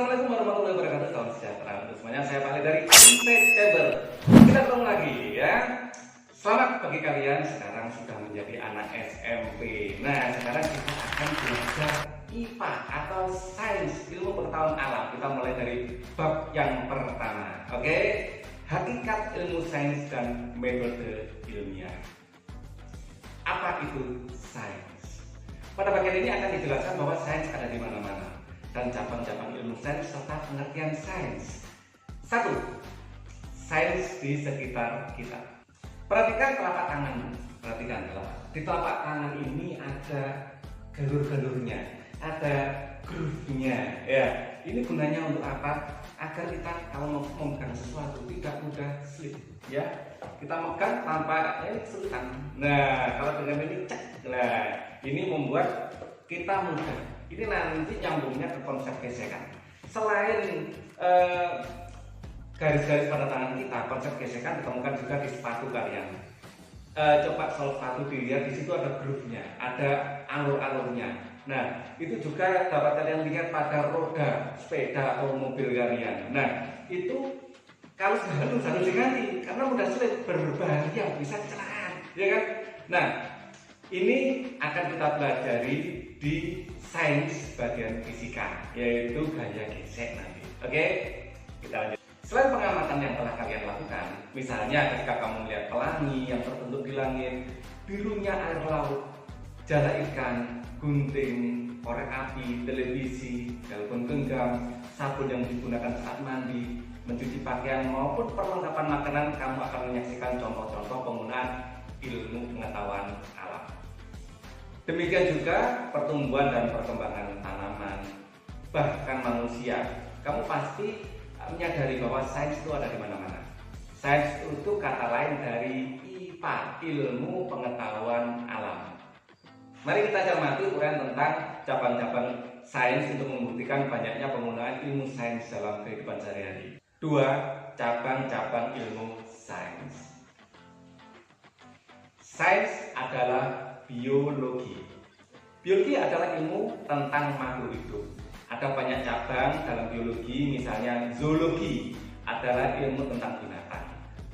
Assalamualaikum warahmatullahi wabarakatuh. Salam sejahtera untuk semuanya. Saya Pak Ali dari Insight. Kita ketemu lagi ya. Selamat bagi kalian sekarang sudah menjadi anak SMP. Nah, sekarang kita akan belajar IPA atau Sains, ilmu pengetahuan alam. Kita mulai dari bab yang pertama. Oke? Hakikat ilmu sains dan metode ilmiah. Apa itu sains? Pada bagian ini akan dijelaskan bahwa sains ada di mana-mana dan cabang-cabang ilmu sains serta pengertian sains. 1. Sains di sekitar kita. Perhatikan telapak tangan. Perhatikan di telapak tangan ini ada galur-galurnya, ada groove-nya. Ya, ini gunanya untuk apa? Agar kita kalau mau memegang sesuatu tidak mudah slip. Ya, kita megang tanpa kesulitan. Nah, kalau dengan ini cek. Nah, ini membuat kita mudah. Ini nanti nyambungnya ke konsep gesekan. Selain garis-garis pada tangan kita, konsep gesekan ditemukan juga di sepatu kalian. Coba sol sepatu dilihat, di situ ada groove-nya, ada alur-alurnya. Nah, itu juga dapat kalian lihat pada roda sepeda atau mobil kalian. Nah, itu kalau harus diganti karena mudah slip, berbahaya, bisa kecelakaan, ya kan? Nah, ini akan kita pelajari di sains bagian fisika, yaitu gaya gesek nanti. Oke, kita lanjut. Selain pengamatan yang telah kalian lakukan, misalnya ketika kamu melihat pelangi yang terbentuk di langit, birunya air laut, jala ikan, gunting, korek api, televisi, telepon genggam, sabun yang digunakan saat mandi, mencuci pakaian maupun perlengkapan makanan, kamu akan menyaksikan contoh-contoh penggunaan ilmu pengetahuan alam. Demikian juga pertumbuhan dan perkembangan tanaman, bahkan manusia. Kamu pasti menyadari bahwa sains itu ada di mana-mana. Sains itu kata lain dari IPA, ilmu pengetahuan alam. Mari kita cermati uraian tentang cabang-cabang sains untuk membuktikan banyaknya penggunaan ilmu sains dalam kehidupan sehari-hari. 2. Cabang-cabang ilmu sains. Sains adalah biologi. Biologi adalah ilmu tentang makhluk hidup. Ada banyak cabang dalam biologi, misalnya zoologi adalah ilmu tentang binatang,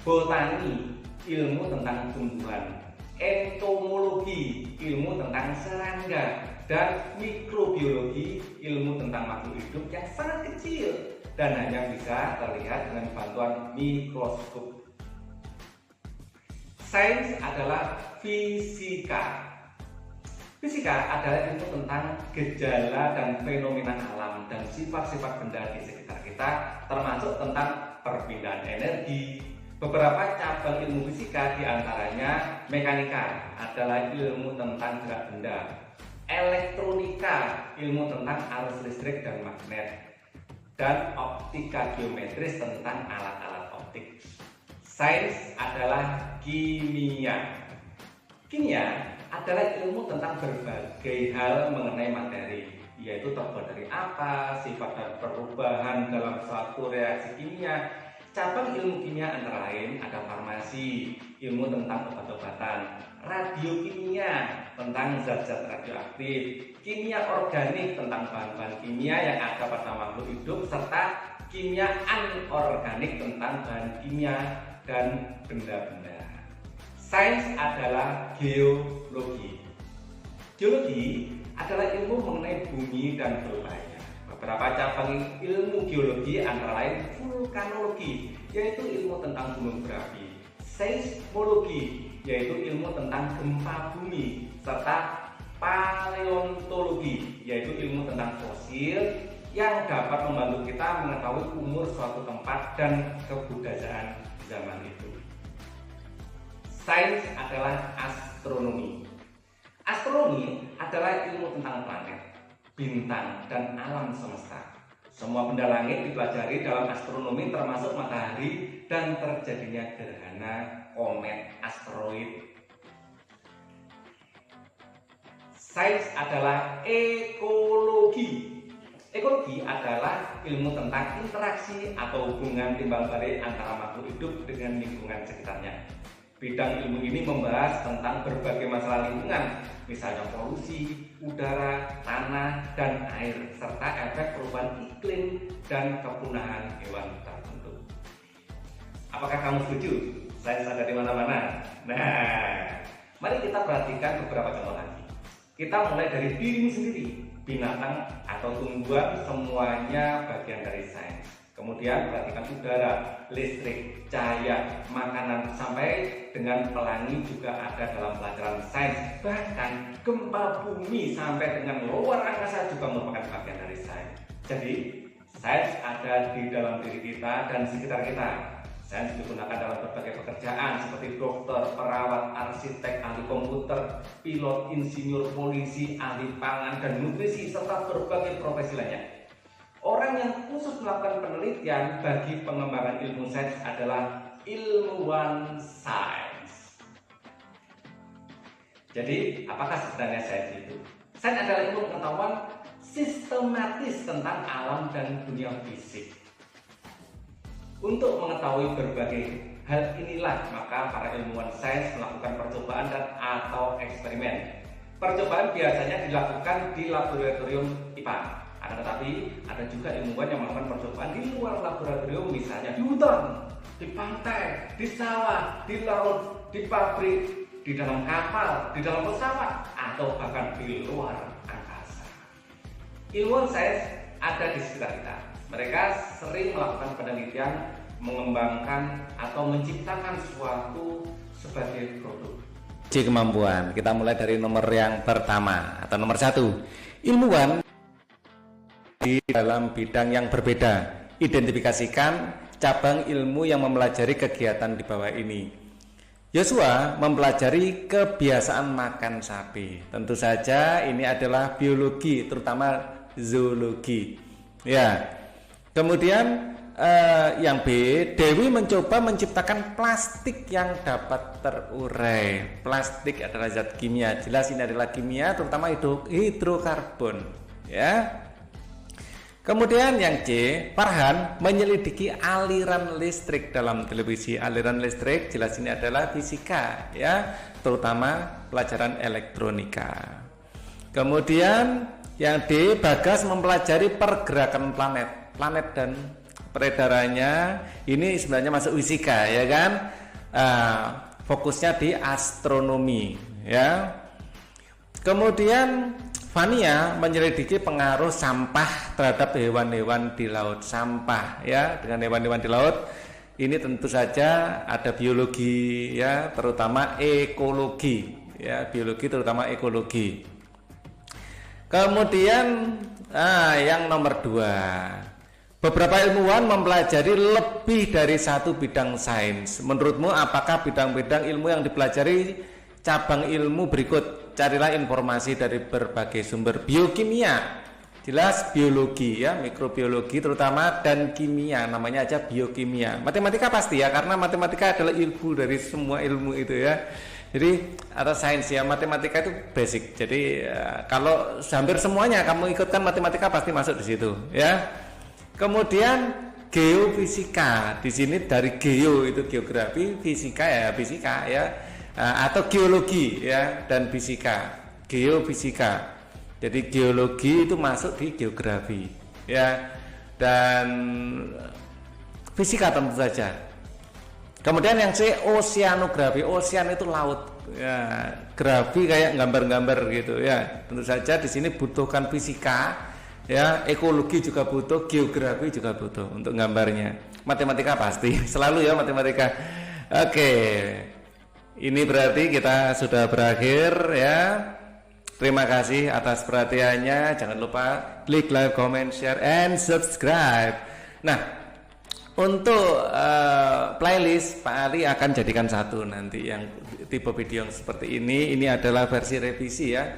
botani ilmu tentang tumbuhan, entomologi ilmu tentang serangga, dan mikrobiologi ilmu tentang makhluk hidup yang sangat kecil dan hanya bisa terlihat dengan bantuan mikroskop. Sains adalah fisika. Fisika adalah ilmu tentang gejala dan fenomena alam dan sifat-sifat benda di sekitar kita, termasuk tentang perpindahan energi. Beberapa cabang ilmu fisika diantaranya mekanika adalah ilmu tentang gerak benda, elektronika ilmu tentang arus listrik dan magnet, dan optika geometris tentang alat-alat optik. Sains adalah kimia. Kimia adalah ilmu tentang berbagai hal mengenai materi, yaitu terbuat dari apa, sifat dan perubahan dalam suatu reaksi kimia. Cabang ilmu kimia antara lain ada farmasi, ilmu tentang obat-obatan, radiokimia tentang zat-zat radioaktif, kimia organik tentang bahan-bahan kimia yang ada pada makhluk hidup, serta kimia anorganik tentang bahan kimia dan benda-benda. Sains adalah geologi. Geologi adalah ilmu mengenai bumi dan gelombangnya. Beberapa cabang ilmu geologi antara lain vulkanologi, yaitu ilmu tentang gunung berapi, seismologi, yaitu ilmu tentang gempa bumi, serta paleontologi, yaitu ilmu tentang fosil yang dapat membantu kita mengetahui umur suatu tempat dan kebudayaan zaman itu. Sains adalah astronomi. Astronomi adalah ilmu tentang planet, bintang, dan alam semesta. Semua benda langit dipelajari dalam astronomi termasuk matahari dan terjadinya gerhana, komet, asteroid. Sains adalah ekologi. Ekologi adalah ilmu tentang interaksi atau hubungan timbal balik antara makhluk hidup dengan lingkungan sekitarnya. Bidang ilmu ini membahas tentang berbagai masalah lingkungan, misalnya polusi, udara, tanah, dan air, serta efek perubahan iklim dan kepunahan hewan tertentu. Apakah kamu setuju? Sains ada di mana-mana. Nah, mari kita perhatikan beberapa contoh lagi. Kita mulai dari dirimu sendiri. Binatang atau tumbuhan semuanya bagian dari sains. Kemudian perhatikan udara, listrik, cahaya, makanan, sampai dengan pelangi juga ada dalam pelajaran sains. Bahkan gempa bumi sampai dengan luar angkasa juga merupakan bagian dari sains. Jadi sains ada di dalam diri kita dan sekitar kita. Sains digunakan dalam berbagai pekerjaan seperti dokter, perawat, arsitek, ahli komputer, pilot, insinyur, polisi, ahli pangan dan nutrisi, serta berbagai profesi lainnya. Orang yang khusus melakukan penelitian bagi pengembangan ilmu sains adalah ilmuwan sains. Jadi, apakah sebenarnya sains itu? Sains adalah ilmu pengetahuan sistematis tentang alam dan dunia fisik. Untuk mengetahui berbagai hal inilah, maka para ilmuwan sains melakukan percobaan dan atau eksperimen. Percobaan biasanya dilakukan di laboratorium IPA. Akan tetapi ada juga ilmuwan yang melakukan percobaan di luar laboratorium, misalnya di hutan, di pantai, di sawah, di laut, di pabrik, di dalam kapal, di dalam pesawat, atau bahkan di luar angkasa. Ilmuwan sains ada di sekitar kita. Mereka sering melakukan penelitian, mengembangkan atau menciptakan suatu sebagai produk. Uji kemampuan. Kita mulai dari nomor yang pertama atau nomor 1. Ilmuwan di dalam bidang yang berbeda. Identifikasikan cabang ilmu yang mempelajari kegiatan di bawah ini. Yosua mempelajari kebiasaan makan sapi. Tentu saja ini adalah biologi, terutama zoologi. Ya. Kemudian yang B, Dewi mencoba menciptakan plastik yang dapat terurai. Plastik adalah zat kimia. Jelas ini adalah kimia, terutama hidrokarbon. Ya. Kemudian yang C, Farhan menyelidiki aliran listrik dalam televisi. Aliran listrik jelas ini adalah fisika, ya, terutama pelajaran elektronika. Kemudian yang D, Bagas mempelajari pergerakan planet dan peredarannya. Ini sebenarnya masuk fisika, ya kan? Fokusnya di astronomi, ya. Kemudian Fania menyelidiki pengaruh sampah terhadap hewan-hewan di laut. Sampah, ya, dengan hewan-hewan di laut ini tentu saja ada biologi, ya, terutama ekologi, ya, biologi terutama ekologi. Kemudian yang nomor 2, beberapa ilmuwan mempelajari lebih dari satu bidang sains. Menurutmu apakah bidang-bidang ilmu yang dipelajari cabang ilmu berikut? Carilah informasi dari berbagai sumber. Biokimia, jelas biologi, ya, mikrobiologi terutama, dan kimia, namanya aja biokimia. Matematika pasti, ya, karena matematika adalah ilmu dari semua ilmu itu, ya. Jadi atau sains, ya, matematika itu basic. Jadi kalau hampir semuanya kamu ikutkan matematika pasti masuk di situ, ya. Kemudian geofisika, di sini dari geo itu geografi, fisika ya fisika, ya. Atau geologi, ya, dan fisika, geofisika. Jadi geologi itu masuk di geografi, ya, dan fisika tentu saja. Kemudian yang C, oceanografi. Ocean itu laut, ya, grafi kayak gambar-gambar gitu, ya. Tentu saja di sini butuhkan fisika, ya, ekologi juga butuh, geografi juga butuh untuk gambarnya. Matematika pasti selalu, ya, matematika. Oke. Ini berarti kita sudah berakhir, ya. Terima kasih atas perhatiannya. Jangan lupa klik like, comment, share, and subscribe. Nah, untuk playlist Pak Ali akan jadikan satu nanti yang tipe video yang seperti ini. Ini adalah versi revisi, ya,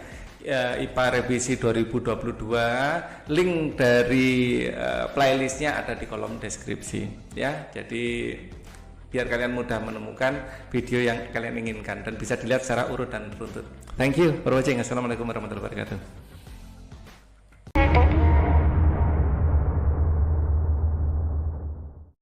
IPA revisi 2022. Link dari playlistnya ada di kolom deskripsi, ya. Jadi biar kalian mudah menemukan video yang kalian inginkan dan bisa dilihat secara urut dan beruntut. Thank you for watching. Assalamualaikum warahmatullahi wabarakatuh.